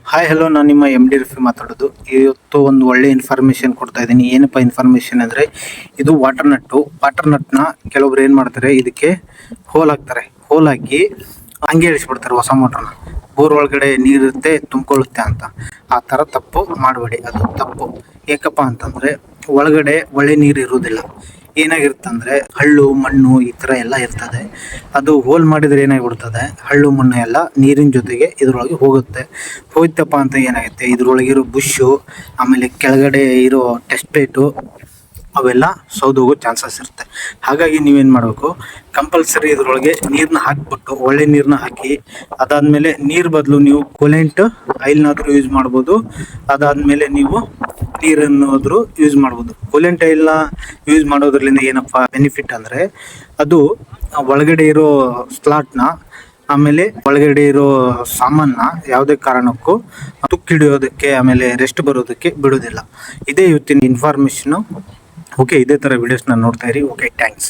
Hi hello, ನಾನು ನಿಮ್ಮ M D Rafi ಮಾತಾಡೋದು. ಇವತ್ತು ಒಂದು ಒಳ್ಳೆ ಇನ್ಫಾರ್ಮೇಷನ್ ಕೊಡ್ತಾ ಇದ್ದೀನಿ. ಏನಪ್ಪ ಇನ್ಫಾರ್ಮೇಷನ್ ಅಂದರೆ, ಇದು ವಾಟರ್ ನಟ್ನ ಕೆಲವೊಬ್ರು ಏನು ಮಾಡ್ತಾರೆ, ಇದಕ್ಕೆ ಹೋಲ್ ಹಾಕ್ತಾರೆ. ಹೋಲ್ ಹಾಕಿ ಹಂಗೆ ಇಳಿಸ್ಬಿಡ್ತಾರೆ ಹೊಸ ಮೋಟ್ರನ್ನ. ಬೋರ್ ಒಳಗಡೆ ನೀರಿರುತ್ತೆ, ತುಂಬಿಕೊಳ್ಳುತ್ತೆ ಅಂತ. ಆ ಥರ ತಪ್ಪು ಮಾಡಬೇಡಿ, ಅದು ತಪ್ಪು. ಏಕಪ್ಪ ಅಂತಂದರೆ ಒಳಗಡೆ ಒಳ್ಳೆ ನೀರು ಇರುವುದಿಲ್ಲ. ಏನಾಗಿರುತ್ತಂದರೆ ಹಳ್ಳು ಮಣ್ಣು ಈ ಥರ ಎಲ್ಲ ಇರ್ತದೆ. ಅದು ಹೋಲ್ ಮಾಡಿದರೆ ಏನಾಗಿಬಿಡ್ತದೆ, ಹಳ್ಳು ಮಣ್ಣು ಎಲ್ಲ ನೀರಿನ ಜೊತೆಗೆ ಇದ್ರೊಳಗೆ ಹೋಯ್ತಪ್ಪ ಅಂತ ಏನಾಗುತ್ತೆ, ಇದ್ರೊಳಗಿರೋ ಬುಷ್ಷು, ಆಮೇಲೆ ಕೆಳಗಡೆ ಇರೋ ಟೆಸ್ಟ್ ಪ್ಲೇಟು ಅವೆಲ್ಲ ಸೌದೋಗೋ ಚಾನ್ಸಸ್ ಇರುತ್ತೆ. ಹಾಗಾಗಿ ನೀವೇನು ಮಾಡಬೇಕು, ಕಂಪಲ್ಸರಿ ಇದ್ರೊಳಗೆ ನೀರನ್ನ ಹಾಕಿಬಿಟ್ಟು, ಒಳ್ಳೆ ನೀರನ್ನ ಹಾಕಿ, ಅದಾದಮೇಲೆ ನೀರು ಬದಲು ನೀವು ಕೂಲೆಂಟ್ ಆಯಿಲ್ನಾದರೂ ಯೂಸ್ ಮಾಡ್ಬೋದು. ಅದಾದಮೇಲೆ ನೀವು ನೀರನ್ನಾದರೂ ಯೂಸ್ ಮಾಡ್ಬೋದು. ಕೂಲೆಂಟ್ ಆಯಿಲ್ನ ಯೂಸ್ ಮಾಡೋದ್ರಿಂದ ಏನಪ್ಪ ಬೆನಿಫಿಟ್ ಅಂದರೆ, ಅದು ಒಳಗಡೆ ಇರೋ ಸ್ಲಾಟ್ನ, ಆಮೇಲೆ ಒಳಗಡೆ ಇರೋ ಸಾಮಾನ ಯಾವುದೇ ಕಾರಣಕ್ಕೂ ತುಕ್ಕಿಡಿಯೋದಕ್ಕೆ ಆಮೇಲೆ ರೆಸ್ಟ್ ಬರೋದಕ್ಕೆ ಬಿಡೋದಿಲ್ಲ. ಇದೇ ಇವತ್ತಿನ ಇನ್ಫಾರ್ಮೇಷನು. ಓಕೆ, ಇದೇ ಥರ ವೀಡಿಯೋಸ್ನ ನೋಡ್ತಾ ಇರಿ. Okay, thanks.